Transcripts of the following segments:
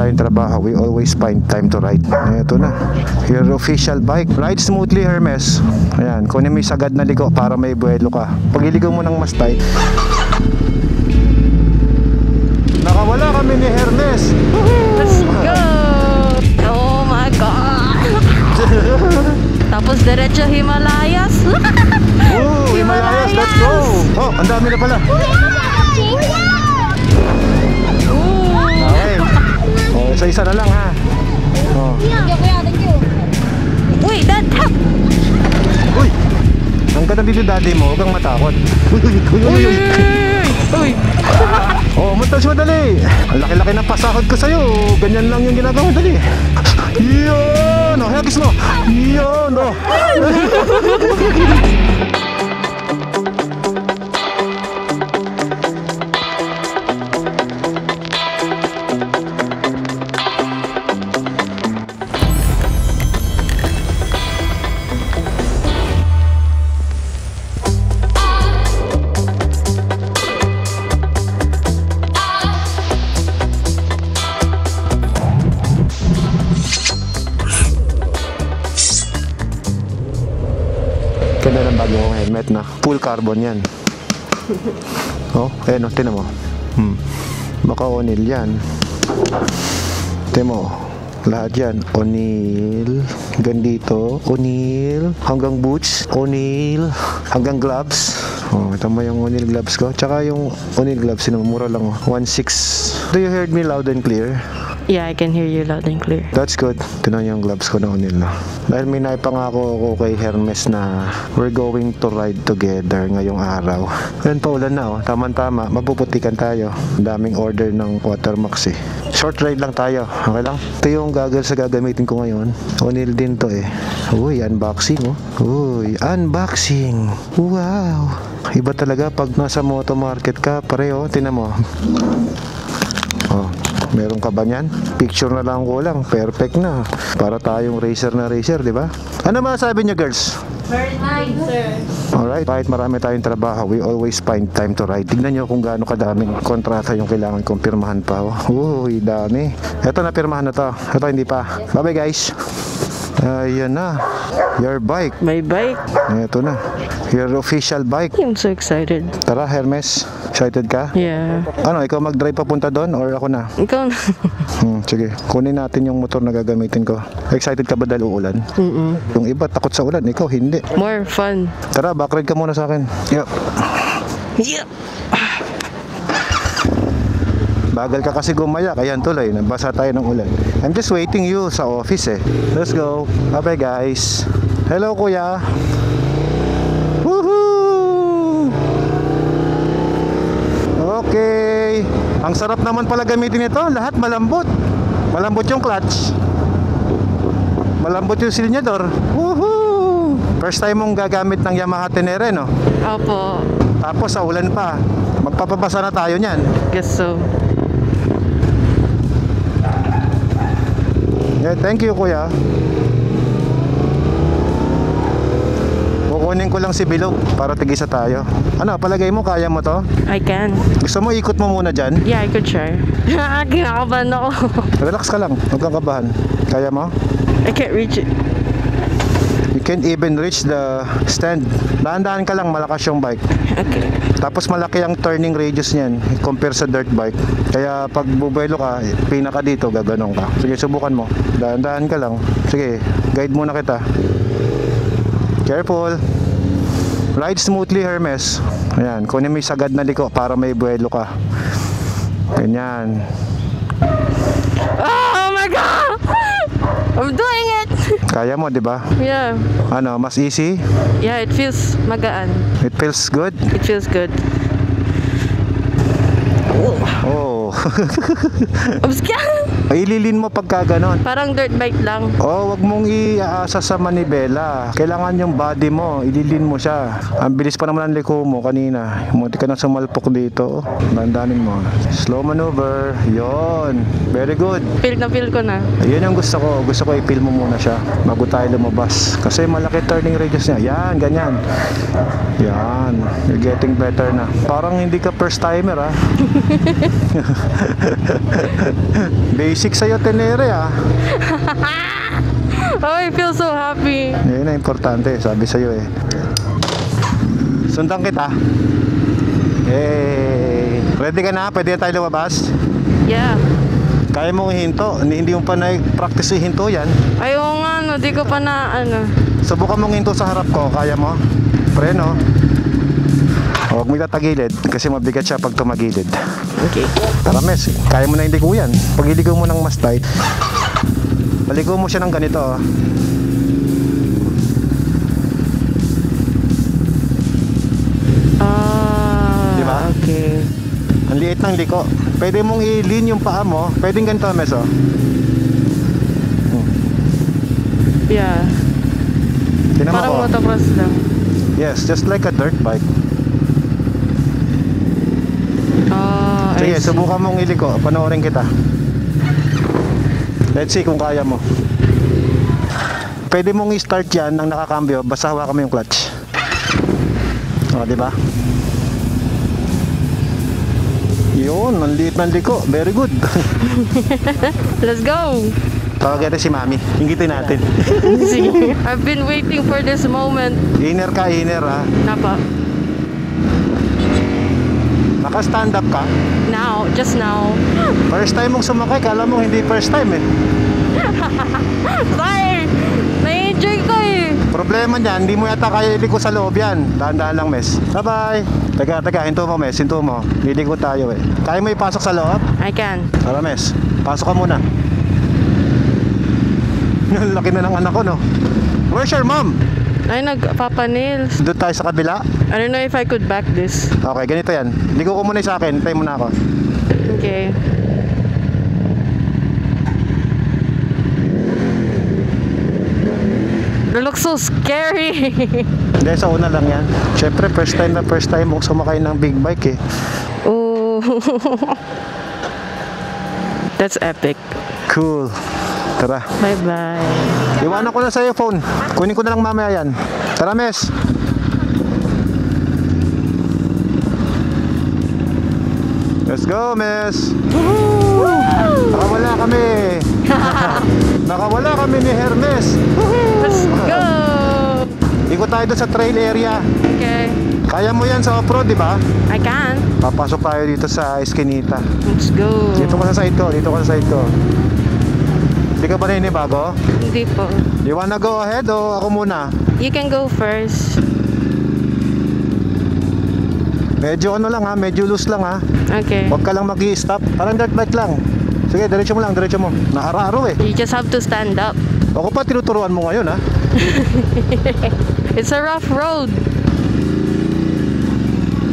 tayong trabaho, we always find time to ride. Ito na, your official bike. Ride smoothly, Hermes. Ayan, kunin mo yung sagad na liko para may buwelo ka. Pag iligaw mo ng mas tight. Nakawala kami ni Hermes. Let's go! Oh my God! Tapos diretso Himalayas. Himalayas, let's go! Oh, ang dami na pala. Okay. Oh, isa-isa na lang ha. Oh. Uy, Dad! Uy! Ang ganda dito daddy mo, huwag kang matakot. Uy! Oh, matas madali. Ang laki-laki ng pasahod ko sa'yo. Ganyan lang yung ginagawa dali. Yun! Oh, hagis mo! Yun! Oh! Ganda ng bago kong helmet na full carbon yan. Oh, ayun o, tinan mo. Baka O'Neill yan. Tinan mo, lahat yan O'Neill. Hanggang dito O'Neill. Hanggang boots O'Neill. Hanggang gloves. Oh, ito mo yung O'Neill gloves ko. Tsaka yung O'Neill gloves, mura lang 1.6. Do you heard me loud and clear? Yeah, I can hear you loud and clear. That's good. Tinan yung gloves ko na O'Neill na. Dahil may naipangako ako kay Hermes na we're going to ride together ngayong araw. Yan pa ulan na oh. Tama-tama. Mapuputikan tayo. Daming order ng Watermax eh. Short ride lang tayo. Okay lang? Ito yung goggles sa gagamitin ko ngayon. O'Neill din to eh. Uy, unboxing oh. Uy, unboxing. Wow. Iba talaga pag nasa moto market ka. Pareho. Tinan mo. Oh. Meron ka ba niyan? Picture na lang kulang. Perfect na. Para tayong racer na racer, di ba? Ano ba sabi niyo, girls? Very nice, sir. Alright, kahit marami tayong trabaho, we always find time to ride. Tignan nyo kung gaano kadaming kontrata yung kailangan kong pirmahan pa. Uy, dami. Ito na, pirmahan na to. Ito, hindi pa. Bye-bye, guys. Ayan na. Your bike. My bike. Ito na. Your official bike. I'm so excited. Tara, Hermes. Excited ka? Yeah. Ano, ikaw mag-drive papunta doon or ako na? Ikaw na. Sige, kunin natin yung motor na gagamitin ko. Excited ka ba dahil uulan? Yung iba takot sa ulan, ikaw hindi. More fun. Tara, backride ka muna sa akin. Yup. Yeah. Bagal ka kasi gumaya, kaya tuloy, nabasa tayo ng ulan. I'm just waiting you sa office eh. Let's go. Bye guys. Hello kuya. Woohoo! Okay. Ang sarap naman pala gamitin ito. Lahat malambot. Malambot yung clutch. Malambot yung silinyador. Woohoo! First time mong gagamit ng Yamaha Tenere, no? Opo. Tapos sa ulan pa. Magpapabasa na tayo niyan. Guess so. Yeah, thank you kuya. Kukunin ko lang si Bilog para tigisa tayo. Ano, palagay mo kaya mo to? I can. Gusto mo ikot mo muna dyan? Yeah, I could try. Kinakabahan ako. Relax ka lang, huwag kang kabahan. Kaya mo? I can't reach it. You can't even reach the stand. Dahan-dahan ka lang, malakas yung bike. Okay. Tapos malaki ang turning radius niyan compare sa dirt bike. Kaya pag bubuelo ka, pinaka dito, gaganong ka. Sige, subukan mo. Dahan-dahan ka lang. Sige, guide muna kita. Careful. Ride smoothly, Hermes. Ayan, kunin mo yung sagad na liko para may buwelo ka. Ganyan. Oh my God! I'm doing it! Kaya mo, di ba? Yeah. Ano, mas easy? Yeah, it feels magaan. It feels good? It feels good. Oh. I'm scared. Ililin mo pagka ganon. Parang dirt bike lang. Oh, wag mong iaasa sa manibela. Kailangan yung body mo, ililin mo siya. Ang bilis pa naman ang liko mo kanina. Munti ka na sumalpok dito. Dandanin mo. Slow maneuver. Yon. Very good. Feel na feel ko na. Ayun yung gusto ko. Gusto ko i-feel mo muna siya bago tayo lumabas. Kasi malaki turning radius niya. Yan, ganyan. Yan. You're getting better na. Parang hindi ka first timer ah. Basic Nagsisik sa'yo, tenere ah. Oh, I feel so happy. Yun na importante, sabi sa'yo eh. Sundan kita. Yay! Ready ka na? Pwede na tayo lumabas? Yeah. Kaya mong ihinto. Hindi mo pa na-practice ihinto yan. Ayaw nga, no. Di ko pa na, ano. Subukan mong ihinto sa harap ko. Kaya mo? Preno. Huwag mo itatagilid kasi mabigat siya pag tumagilid. Okay. Tara, Mes. Kaya mo na hindi ko yan. Pag iligaw mo ng mas tight, maligaw mo siya ng ganito. Oh. Diba? Okay. Ang liit ng liko. Pwede mong i-lean yung paa mo. Pwedeng ganito, Mes. Oh. Yeah. Tingnan mo Parang ko. motocross lang. Yes, just like a dirt bike. Sige, I see. subukan mong iliko. Panoorin kita. Let's see kung kaya mo. Pwede mong i-start yan ng nakakambyo. Basta hawakan mo yung clutch. O, di ba? Yun, ang liit ng liko. Very good. Let's go. Tawag natin si Mami. Hingitin natin. See, I've been waiting for this moment. Inner ka, inner ha. Napa. Naka-stand up ka. Now, just now. First time mong sumakay. Kala mo hindi first time eh. Bye! Na-enjoy ko eh. Problema niyan, hindi mo yata kaya iliko sa loob yan. Dahan-dahan lang, Mes. Bye-bye. Teka, hinto mo, Mes. Hinto mo. Liliko tayo eh. Kaya mo ipasok sa loob? I can. Tara, Mes. Pasok ka muna. Ang laki na ng anak ko, no? Where's your mom? Ay, nagpapa-nails. Doon tayo sa kabila. I don't know if I could back this. Okay, ganito yan. Ligo ko muna sa akin. Tayo muna ako. Okay. It looks so scary. Hindi, sa una lang yan. Siyempre, first time mong sumakay ng big bike eh. Oh. That's epic. Cool. Tara. Bye-bye. Iwanan ko na sa'yo phone. Kunin ko na lang mamaya yan. Tara, Mes. Let's go, Mes. Nakawala kami. Nakawala kami ni Hermes. Let's go. Ikot tayo doon sa trail area. Okay. Kaya mo yan sa off-road, di ba? I can. Papasok tayo dito sa Eskinita. Let's go. Dito ka sa side ko. Dito ka sa side ko. Hindi ka ba naninibago? Hindi po. You wanna go ahead o ako muna? You can go first. Medyo ano lang ha, medyo loose lang ha. Okay. Huwag ka lang mag-i-stop. Parang dirt bike lang. Sige, diretso mo lang, diretso mo. Naararo eh. You just have to stand up. Ako pa tinuturuan mo ngayon ha. It's a rough road.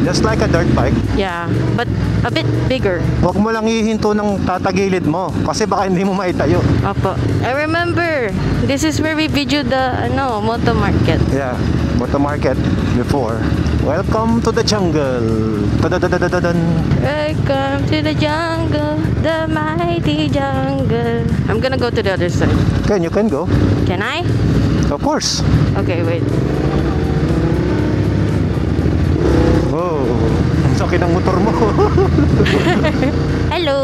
Just like a dirt bike. Yeah, but a bit bigger. Huwag mo lang ihinto ng tatagilid mo. Kasi baka hindi mo maitayo. Opo. I remember, this is where we videoed the moto market. Yeah, motor market before. Welcome to the jungle. Tadadadadadan. Welcome to the jungle, the mighty jungle. I'm gonna go to the other side. You can go. Can I? Of course. Okay, wait. Oh, ang sakit ng motor mo. Hello.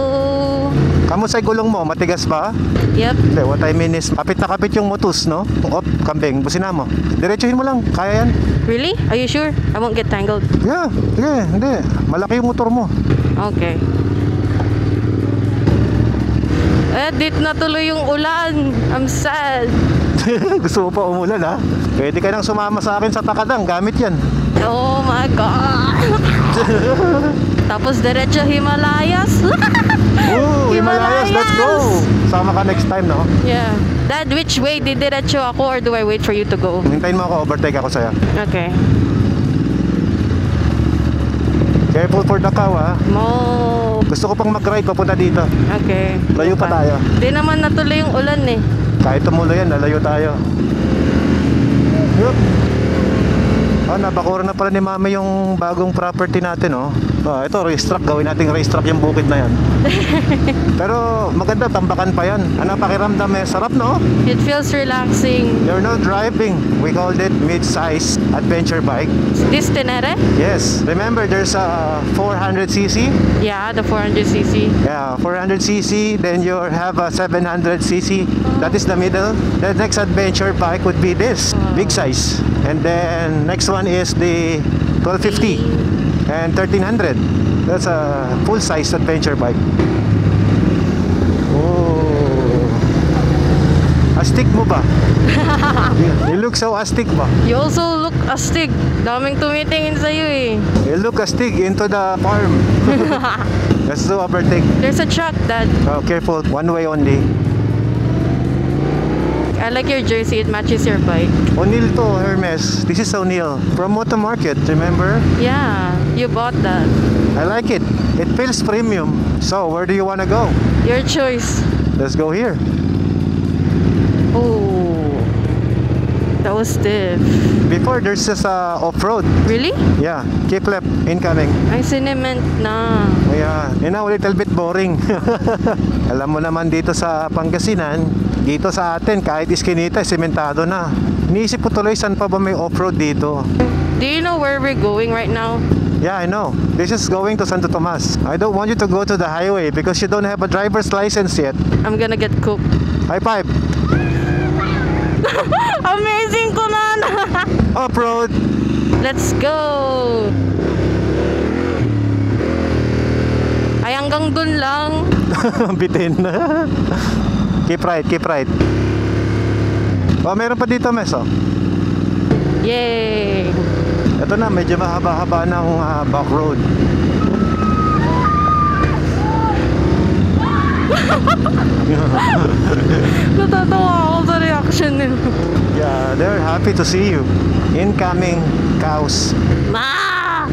Kamusta yung gulong mo? Matigas ba? Yep. Hindi, what I mean is, kapit na kapit yung motus, no? Op, kambing, busina mo. Diretsuhin mo lang, kaya yan. Really? Are you sure? I won't get tangled. Yeah, sige, hindi. Malaki yung motor mo. Okay. Edit na tuloy yung ulan. I'm sad. Gusto mo pa umulan, ha? Pwede ka nang sumama sa akin sa Takadang, gamit yan. Oh my God. Tapos diretso Himalayas. Ooh, Himalayas, let's go! Sama ka next time, no? Yeah. Dad, which way? Didiretso ako or do I wait for you to go? Hintayin mo ako, overtake ako sa'yo. Okay. Careful for the cow, ha? Mo. Gusto ko pang mag-ride papunta dito. Okay. Layo pa tayo. Di naman natuloy yung ulan eh. Kahit tumulo yan, lalayo tayo. Yup. Oh, nabakura na pala ni Mama yung bagong property natin, oh. Oh, ito, racetrack. Gawin nating racetrack yung bukid na yan. Pero maganda, tambakan pa yan. Ano pakiramdam eh? Sarap, no? It feels relaxing. You're not driving. We called it mid-size adventure bike. This Tenere? Yes. Remember, there's a 400cc. Yeah, the 400cc. Yeah, 400cc. Then you have a 700cc. That is the middle. The next adventure bike would be this, big size. And then next one is the 1250 and 1300. That's a full-size adventure bike. Oh, astig mo ba? You look so astig ba? You also look astig. Daming tumitingin sa'yo eh. You look astig into the farm. Let's do overtake. There's a truck, Dad. Oh, careful. One way only. I like your jersey. It matches your bike. O'Neill to, Hermes. This is O'Neill. From Moto Market, remember? Yeah, you bought that. I like it. It feels premium. So, where do you want to go? Your choice. Let's go here. Oh, that was stiff. Before, there's just off-road. Really? Yeah, keep left, incoming. Ay, sinement na. Oh, yeah, you know, a little bit boring. Alam mo naman dito sa Pangasinan, dito sa atin, kahit iskinita, sementado na. Iniisip ko tuloy, saan pa ba may off-road dito? Do you know where we're going right now? Yeah, I know. This is going to Santo Tomas. I don't want you to go to the highway because you don't have a driver's license yet. I'm gonna get cooked. High five. Amazing ko na. Off-road. Let's go. Ay, hanggang dun lang. Bitin. Keep right, keep right. Oh, meron pa dito, Mes, oh. Yay. Ito na, medyo mahaba-haba ng back road. Natatawa ako sa reaction nila. Yeah, they're happy to see you. Incoming cows. Ma!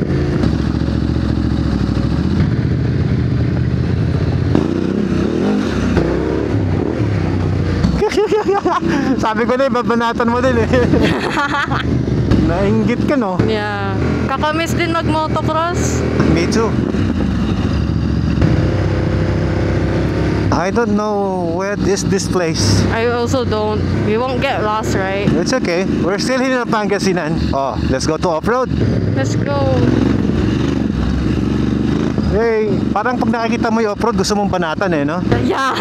Sabi ko na, babanatan mo din eh. Nainggit ka, no? Yeah. Kakamiss din mag-motocross. Me too. I don't know where is this place. I also don't. We won't get lost, right? It's okay. We're still in Pangasinan. Oh, let's go to off-road. Let's go. Hey, parang pag nakikita mo yung off-road, gusto mong banatan eh, no? Yeah,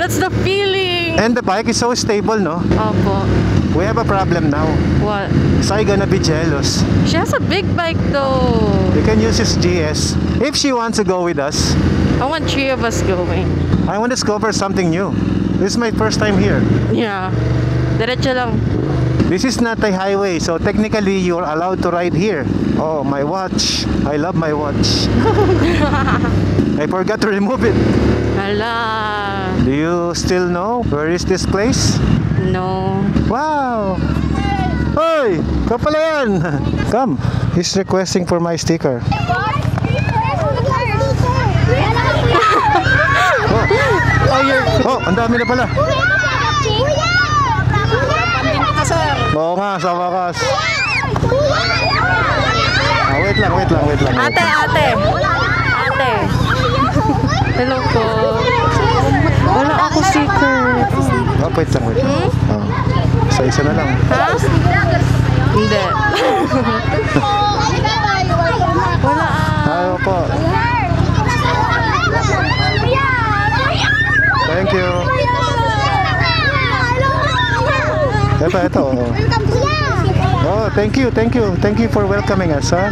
that's the feeling. And the bike is so stable, no? Opo. We have a problem now. What? Sai gonna be jealous. She has a big bike though. We can use his GS. If she wants to go with us, I want 3 of us going. I want to discover something new. This is my first time here. Yeah. Diretso lang. This is not a highway, so technically you're allowed to ride here. Oh, my watch. I love my watch. I forgot to remove it. Hala. Do you still know where is this place? No. Wow! Hoy! Kapala yan! Come. He's requesting for my sticker. Oh, ang dami na pala. Oo nga, sa wakas. Wait lang. Ate. Hello po. Wala ako sticker. Oh, wait lang. Oh. Isa na lang. Ha? Hindi. Wala Ayaw po. Thank you. Ito. Oh, thank you. Thank you for welcoming us, ha?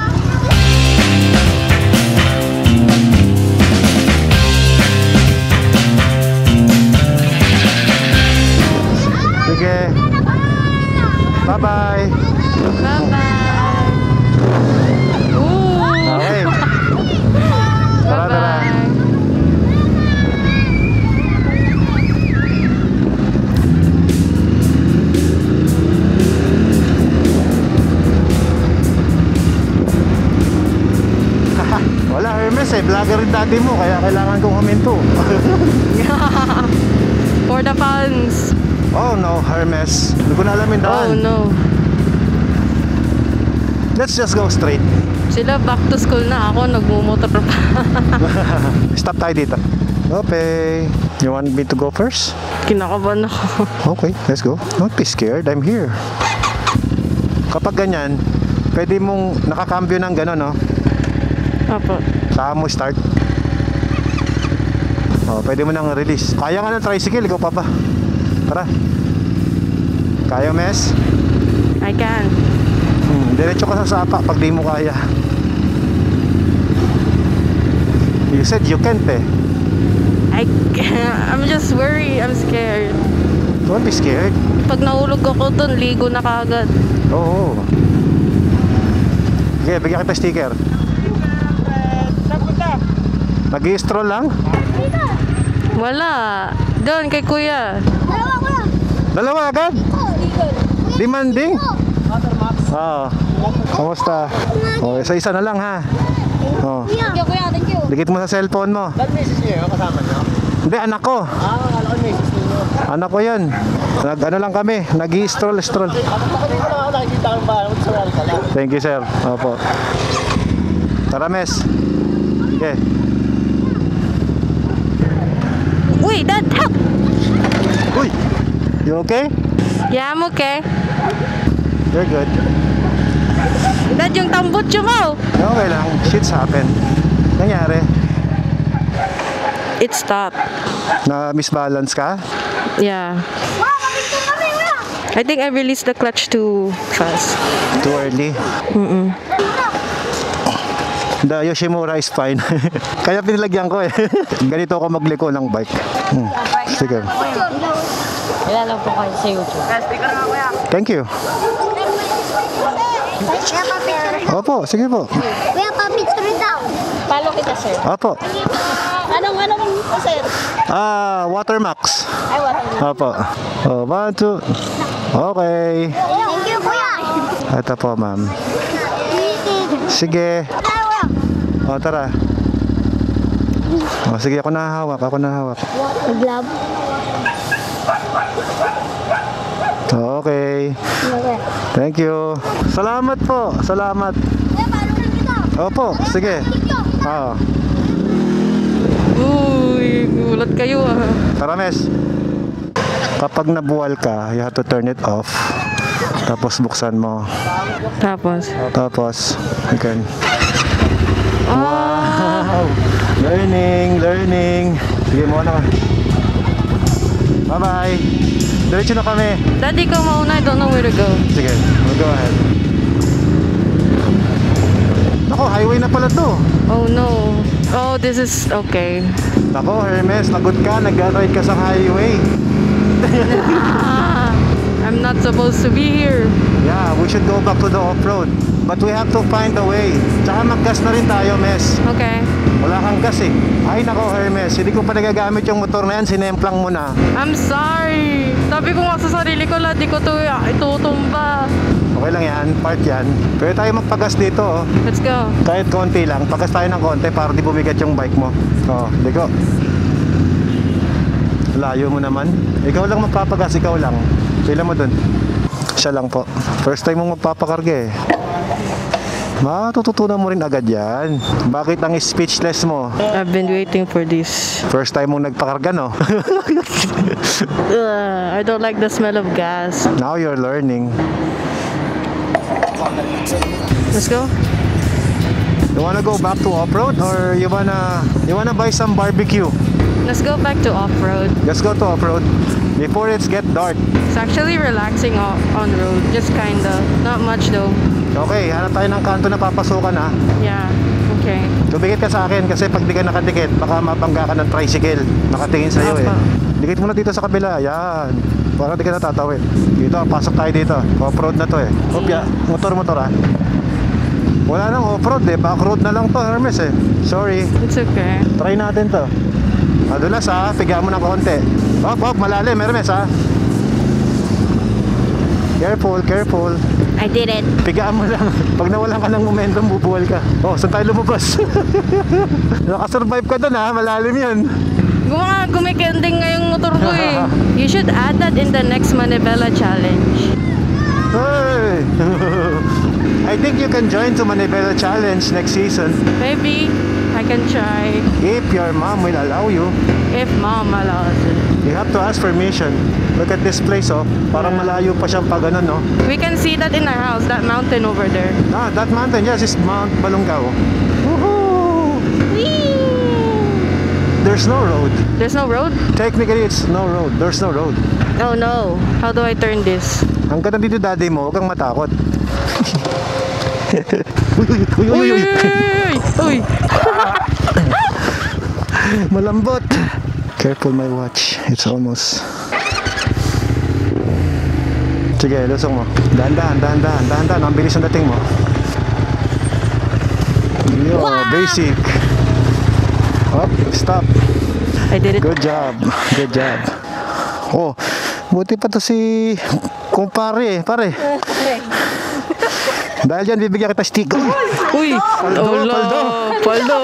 Sige. Bye-bye. Bye-bye. Ooh. Okay. Tara. Bye-bye. Wala, Hermes eh. Vlogger rin daddy mo, kaya kailangan kong huminto. For the fans. Oh no, Hermes. Hindi ko na alam yung daan. Oh no. Let's just go straight. Sila back to school na, ako nagmumotor pa. Stop tayo dito. Okay. You want me to go first? Kinakabahan ako. Okay, let's go. Don't be scared. I'm here. Kapag ganyan, pwede mong nakakambyo ng gano'n, no? Apo. Saka mo start. Oh, pwede mo nang release. Kaya nga ng tricycle, ikaw pa ba? Tara. Kaya, Mes? I can. Diretso ka sa sapa pag di mo kaya. You said you can't eh. I'm just worried. I'm scared. Don't be scared. Pag nahulog ako dun, ligo na kagad. Oo. Okay, bigyan kita sticker. Nag-i-stroll lang? Wala. Doon, kay kuya. Dalawa agad? Demanding? Oo. Kamusta? Oh, isa-isa na lang ha. Oh. Thank you, kuya. Thank you. Dikit mo sa cellphone mo. Dahil misis niyo, kasama niyo? Hindi, anak ko. Akala ko misis niyo. Anak ko yun. Ano lang kami. Nag-i-stroll. Ako hindi ko lang ako nakikita ang bahay mo sa Alcala. Thank you, sir. Opo. Tara, Mes. Okay. Uy, Dad, help! Uy! You okay? Yeah, I'm okay. You're good. Dad, yung tambutso mo. Okay lang. Shit's happen. Nangyari? It stopped. Na-misbalance ka? Yeah. I think I released the clutch too fast. Too early? The Yoshimura is fine. Kaya pinilagyan ko eh. Ganito ako magliko ng bike. Sige. Wala lang po kayo sa YouTube. Thank you. Kuya, pa-picture. Opo, sige po. Kuya, pa-picture daw. Follow kita, sir. Opo. Anong, sir? Watermax. Ay, wala. Opo. Oh, 1, 2. Okay. Thank you, kuya. Ito po, ma'am. Sige. O, tara. O, sige, ako nahahawak. Mag-love. Okay. Thank you. Salamat po. Salamat. Kuya, follow lang kita. Opo, sige. Oo. Uy, gulat kayo ah. Tara, Mes. Kapag nabuwal ka, you have to turn it off. Tapos buksan mo. Tapos. Tapos, you can... Ah, Wow! Learning. Sige, muna ka. Bye-bye. Diretso na kami. Daddy, ikaw mauna. I don't know where to go. Sige, we'll go ahead. Nako, highway na pala to. Oh no. Oh, this is okay. Nako, Hermes, lagot ka. Nag-ride ka sa highway. Ah, I'm not supposed to be here. Yeah, we should go back to the off-road. But we have to find a way. Tsaka mag-gas na rin tayo, Mes. Okay. Wala kang gas eh. Ay nako, Hermes, hindi ko pa nagagamit yung motor na yan. Sinemplang mo na. I'm sorry. Sabi ko nga sa sarili ko, di ko to itutumba. Okay lang yan, part yan. Pwede tayo magpagas dito, oh. Let's go. Kahit konti lang, pagas tayo ng konti para di bumigat yung bike mo. Oh, di ko. Layo mo naman. Ikaw lang magpapagas, ikaw lang. Pila mo dun? Siya lang po. First time mong magpapakarga eh. Matututunan mo rin agad yan. Bakit ang speechless mo? I've been waiting for this. First time mong nagpakarga, no? I don't like the smell of gas. Now you're learning. Let's go. You wanna go back to off-road or you wanna buy some barbecue? Let's go back to off-road. Let's go to off-road before it's get dark. It's actually relaxing on road. Just kinda. Not much though. Okay, hanap tayo ng kanto na papasukan ha. Yeah. Okay. Tumikit ka sa akin kasi pag di ka nakadikit, baka mabangga ka ng tricycle. Nakatingin sa'yo eh. Apa. Dikit mo na dito sa kabila. Yan. Para di ka natatawid. Dito, pasok tayo dito. Off-road na to eh. Opya, motor ha. Wala nang off-road eh. Back-road na lang to, Hermes eh. Sorry. It's okay. Try natin to. Madulas ha. Piga mo ng konti. Hop, malalim, Hermes ha. Careful. I did it. Pigaan mo lang. Pag nawalan ka ng momentum, bubuwal ka. Oh, saan tayo lumabas? Nakasurvive ka doon ha. Malalim yan. Gumikending nga yung motor ko eh. You should add that in the next Manibela challenge. Hey! I think you can join to Manibela Challenge next season Maybe I can try if your mom will allow you. if mom allows it. You have to ask permission. Look at this place, oh. Parang malayo pa siyang pa ganun, no? We can see that in our house, that mountain over there. Ah, that mountain, yes, is Mount Balungaw. Woohoo! There's no road. There's no road? Technically, it's no road. There's no road. Oh no. How do I turn this? Ang ganda dito, daddy mo, huwag kang matakot. Uy, uy, uy, uy, uy. Uy! Malambot. Careful my watch. It's almost. Sige, lusong mo. Dahan-dahan, dahan-dahan, dahan-dahan. Ang bilis ng dating mo. Yo, basic. Up, stop. I did it. Good job. Good job. Oh, buti pa to si kumpare, pare. Dahil dyan, bibigyan kita stick. Uy! Paldo, Paldo. Paldo!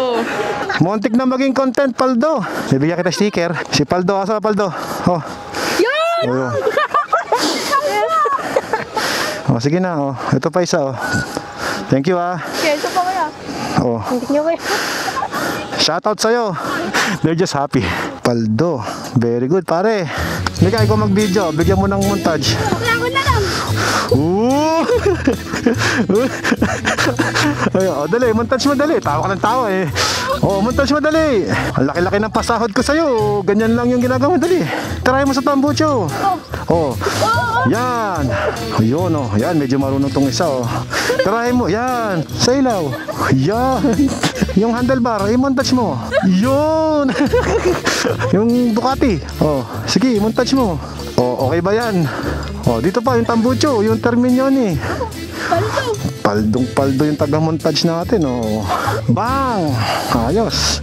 Muntik na maging content, Paldo. Bibigyan kita sticker. Si Paldo, asa Paldo? Oh. Yan! Oh, sige na, oh. Ito pa isa, oh. Thank you, ah. Okay, ito pa kaya. Oh. Hindi nyo kaya. Shoutout sa'yo. They're just happy. Paldo. Very good, pare. Hindi ka, ikaw mag-video. Bigyan mo ng montage. Wala ko na lang. Ooh! Ay, oh, dali, montage mo dali. Tawa ka ng tawa eh. Oh, montage mo dali. Ang laki-laki ng pasahod ko sa'yo. Ganyan lang yung ginagawa mo, dali. Try mo sa tambucho. Oh. Yan. Ayun, oh. Yan, medyo marunong tong isa, oh. Try mo. Yan. Sa ilaw. Yan. Yung handlebar, i-montage mo. Yun. Yung Ducati. Oh, sige, montage mo. Oh, okay ba yan? Oh, dito pa yung tambucho, yung terminyon eh. Paldong-paldo yung taga-montage natin, oh. Bang! Ayos.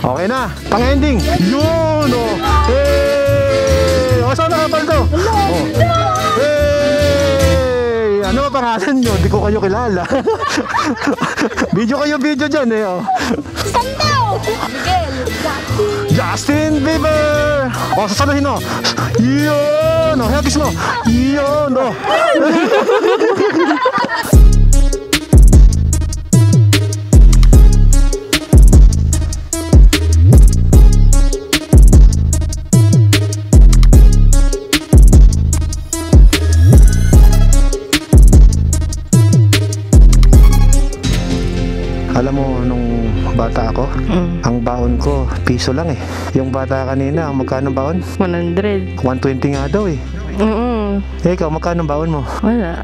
Okay na, pang-ending. Yun, oh. Hey! O, saan na ka, Paldo? Oh. Hey! Ano ba pangalan nyo? Di ko kayo kilala. Video dyan, eh, oh. Sandaw! Miguel. Justin Bieber! O, sasaluhin mo. Yun! O, hagis mo. Yun! O. Alam mo, nung bata ako, ang baon ko, piso lang eh. Yung bata kanina, magkano baon? 100. 120 nga daw eh. Eh, ikaw, magkano baon mo? Wala.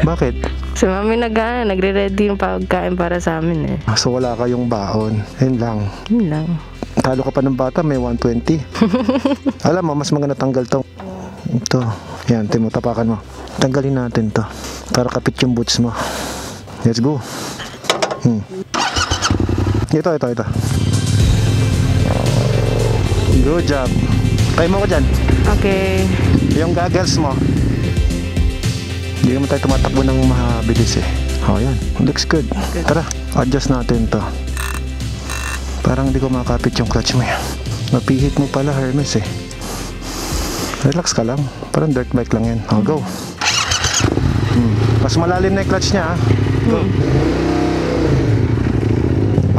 Bakit? Si mami nagre-ready yung pagkain para sa amin eh. So wala kayong baon. Yun lang. Yun lang. Talo ka pa ng bata, may 120. Alam mo, mas maganda tanggal to. Ito. Yan, Timo, tapakan mo. Tanggalin natin to. Para kapit yung boots mo. Let's go. Ito. Good job. Try mo ko dyan. Okay. Yung goggles mo. Hindi naman tayo tumatakbo ng mabilis eh. Oh, yan. Looks good. Tara, adjust natin to. Parang hindi ko makapit yung clutch mo yan. Mapihit mo pala, Hermes eh. Relax ka lang. Parang dirt bike lang yan. Oh, go. Mas malalim na yung clutch niya, ah. Go.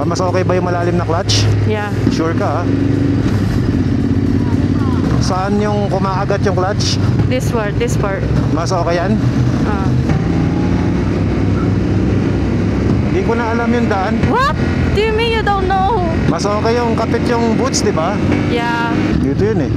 Mas okay ba yung malalim na clutch? Yeah. Sure ka, ah. Saan yung kumakagat yung clutch? This part. Mas okay yan? Hindi ko na alam yung daan. What? Do you mean you don't know? Mas okay yung kapit yung boots, di ba? Yeah. Dito yun eh.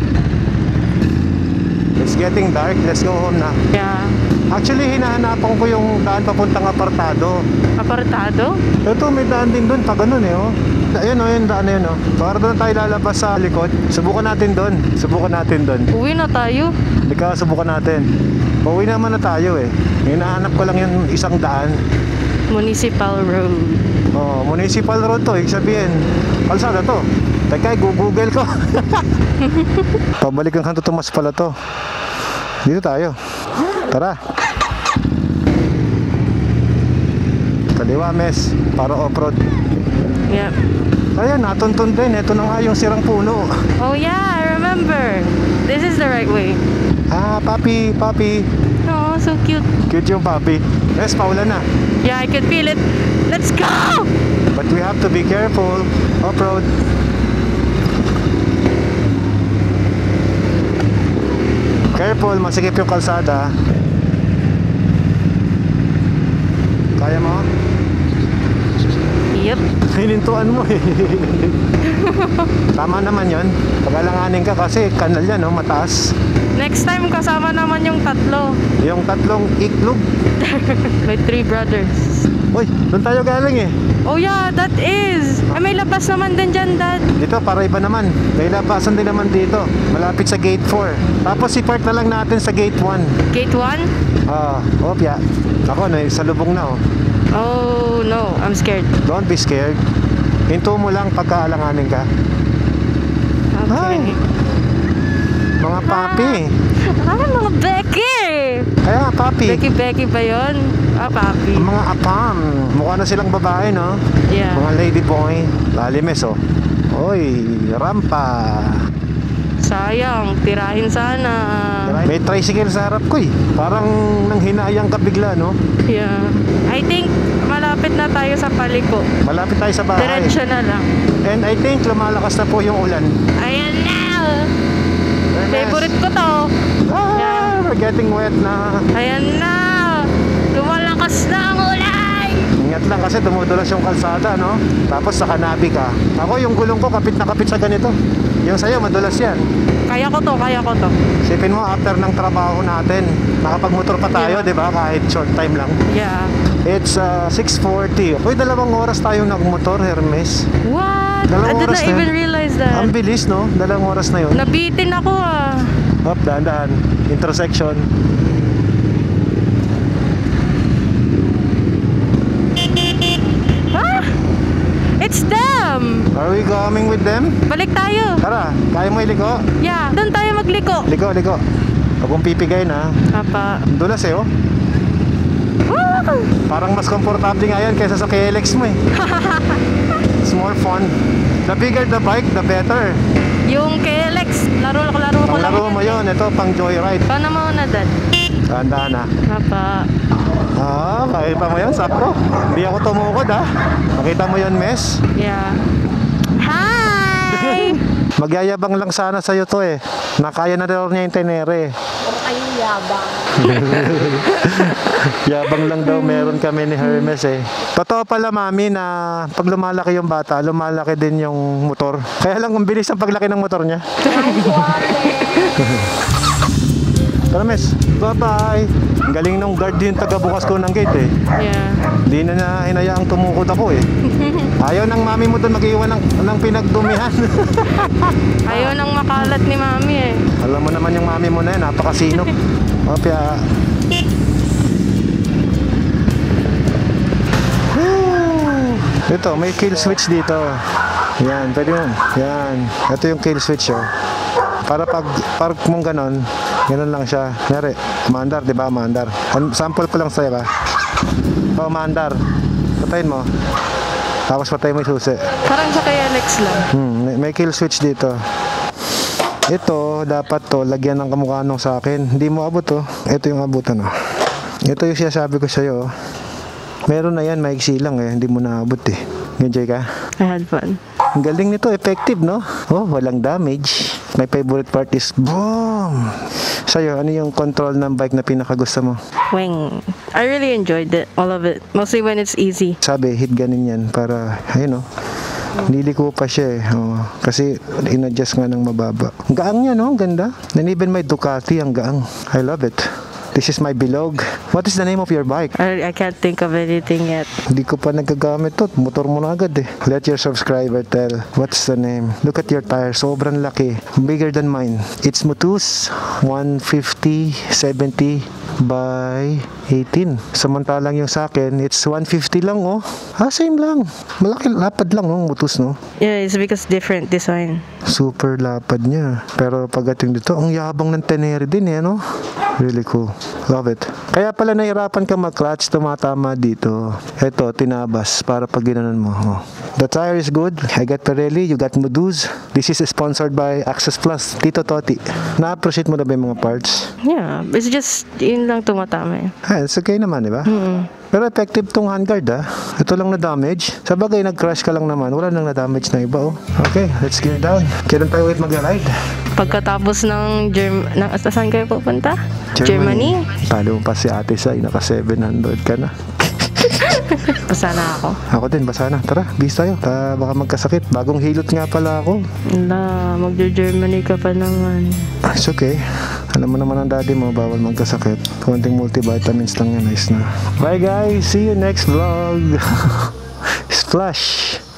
It's getting dark. Let's go home na. Yeah. Actually, hinahanapan ko yung daan papuntang apartado. Apartado? Ito, may daan din doon. Pag ganun eh, oh. Ayun, oh, yung daan na yun, oh. Para doon tayo lalabas sa likod. Subukan natin doon. Uwi na tayo. Ikaw, subukan natin. Pauwi naman na tayo eh. Hinahanap ko lang yung isang daan. Municipal Road. Oh, municipal road to. Ibig sabihin, kalsada to. Teka, google ko. Pabalik ang Santo Tomas pala to. Dito tayo. Tara. Kaliwa, mes. Para off-road. Yep. Ayan, natuntun din. Ito na nga yung sirang puno. Oh yeah, I remember. This is the right way. Ah, papi. Oh, so cute. Cute yung puppy. Yes, paulan na. Yeah, I can feel it. Let's go! But we have to be careful. Off-road. Careful, masikip yung kalsada. Kaya mo? Yep. Hinintuan mo eh. Tama naman yon. Pag-alanganin ka kasi kanal yan, no? Mataas. Next time kasama naman yung tatlo. Yung tatlong iklog. My 3 brothers. Uy, doon tayo galing eh. Oh yeah, that is. Ay, may labas naman din dyan, Dad. Dito para iba naman. May labasan din naman dito. Malapit sa gate 4. Tapos i-park na lang natin sa gate 1. Gate 1? Opya. Ako, salubong na oh. Oh no, I'm scared. Don't be scared. Hinto mo lang pagkaalanganin ka. Okay. Mga papi. Mga Becky! Kaya nga, papi. Becky ba yun? Papi. Ang mga apam. Mukha na silang babae, no? Yeah. Mga lady boy. Lalimes, oh. Oy, rampa. Sayang, tirahin sana. May tricycle sa harap ko eh. Parang nanghinayang ka bigla, no? Yeah. I think malapit na tayo sa paliko. Malapit tayo sa bahay. Diretso na lang. And I think lumalakas na po yung ulan. Ayan na! Yes. Favorite ko to. Yeah. We're getting wet na. Ayan na! Lumalakas na ang ulan! Ingat lang kasi dumudulas yung kalsada, no? Tapos sa kanabi ka. Ako yung gulong ko kapit na kapit sa ganito. Yung sa'yo madulas yan. Kaya ko to. Sipin mo after ng trabaho natin, nakapagmotor pa tayo, Yeah. di ba? Kahit short time lang. Yeah. It's 6:40. Uy, 2 oras tayong nagmotor, Hermes. What? I Dalawang did oras not na even yun. realize that. Ang bilis, no? 2 oras na yun. Nabitin ako ah. Hop, dahan-dahan. Intersection. Ah! It's them! Are we coming with them? Balik tayo. Tara, kaya mo iliko? Yeah, doon tayo magliko. Liko. Huwag mong pipigay na. Apa. Dulas eh, oh. Parang mas komportable nga yan kaysa sa KLX mo eh. It's more fun. The bigger the bike, the better. Yung KLX, laro ko lang. Pang laro mo yun, ito pang joyride. Paano mo na, Dad? Tandaan na. Apa. Makita mo yan, sakto. Hindi ako tumukod ha. Makita mo yan, Mes? Yeah. Hi! Magyayabang lang sana sa'yo to eh. Nakaya na daw niya yung tenere. Huwag kayong yabang. Yabang lang daw meron kami ni Hermes eh. Totoo pala mami na pag lumalaki yung bata, lumalaki din yung motor. Kaya lang ang bilis ang paglaki ng motor niya. Tara Mes, bye-bye. Ang galing nung guard din taga-bukas ko ng gate eh. Yeah. Di na hinayaang tumukod ako eh. Ayaw ng mami mo doon mag-iwan ng pinagdumihan. Ayaw nang makalat ni Mami eh. Alam mo naman yung mami mo na yan, napakasino. Opya. Ito, may kill switch dito. Yan, pwede mo. Yan. Ito yung kill switch oh. Para pag park mong ganon, ganon lang siya. Nyari, maandar, di ba? Maandar. Sample ko lang sa'yo ba? Oh, maandar. Patayin mo. Tapos patayin mo yung susi. Parang sa KLX lang. May kill switch dito. Ito, dapat to, lagyan ng kamukha nung sa akin. Hindi mo abot to. Ito yung abutan oh. Ito yung sinasabi ko sa'yo oh. Meron na yan, maiksi lang eh. Hindi mo naabot eh. Enjoy ka? I had fun. Ang galing nito, effective no? Oh, walang damage. My favorite part is boom! Sa'yo, ano yung control ng bike na pinakagusto mo? Wing. I really enjoyed it. All of it. Mostly when it's easy. Sabi, hit ganin yan para, ayun oh. Niliko pa siya eh. Oh, kasi in-adjust nga ng mababa. Ang gaang niya no? Ang ganda. And even my Ducati, ang gaang. I love it. This is my Bilog. What is the name of your bike? I can't think of anything yet. Hindi ko pa nagagamit to. Motor mo na agad eh. Let your subscriber tell. What's the name? Look at your tire. Sobrang laki. Bigger than mine. It's Motus 150/70 by 18. Samantalang yung sa akin, it's 150 lang oh. Same lang. Malaki, lapad lang no, Motus no. Yeah, it's because different design. Super lapad niya. Pero pagdating dito, ang yabang ng tenere din eh no. Really cool. Love it. Kaya pala nahirapan ka mag-clutch, tumatama dito. Ito, tinabas para pag ginanon mo. Oh. The tire is good. I got Pirelli, you got Moduz. This is sponsored by Access Plus. Tito Toti. Na-appreciate mo na ba yung mga parts? Yeah, it's just lang tumatama yun. It's okay naman, di ba? Mm. Pero effective tong handguard Ito lang na damage. Sa bagay, nag-crash ka lang naman. Wala nang na-damage na iba Okay, let's get down. Kailan tayo ulit mag-ride? Pagkatapos ng saan kayo pupunta? Germany? Talo mo pa si Ate Sai. Naka 700 ka na. Basa na ako. Ako din, basa na. Tara, bis tayo. Baka magkasakit. Bagong hilot nga pala ako. Wala, magjo-Germany ka pa naman. It's okay. Alam mo naman ang daddy mo, bawal magkasakit. Konting multivitamins lang yan, nice na. Bye guys, see you next vlog. Splash!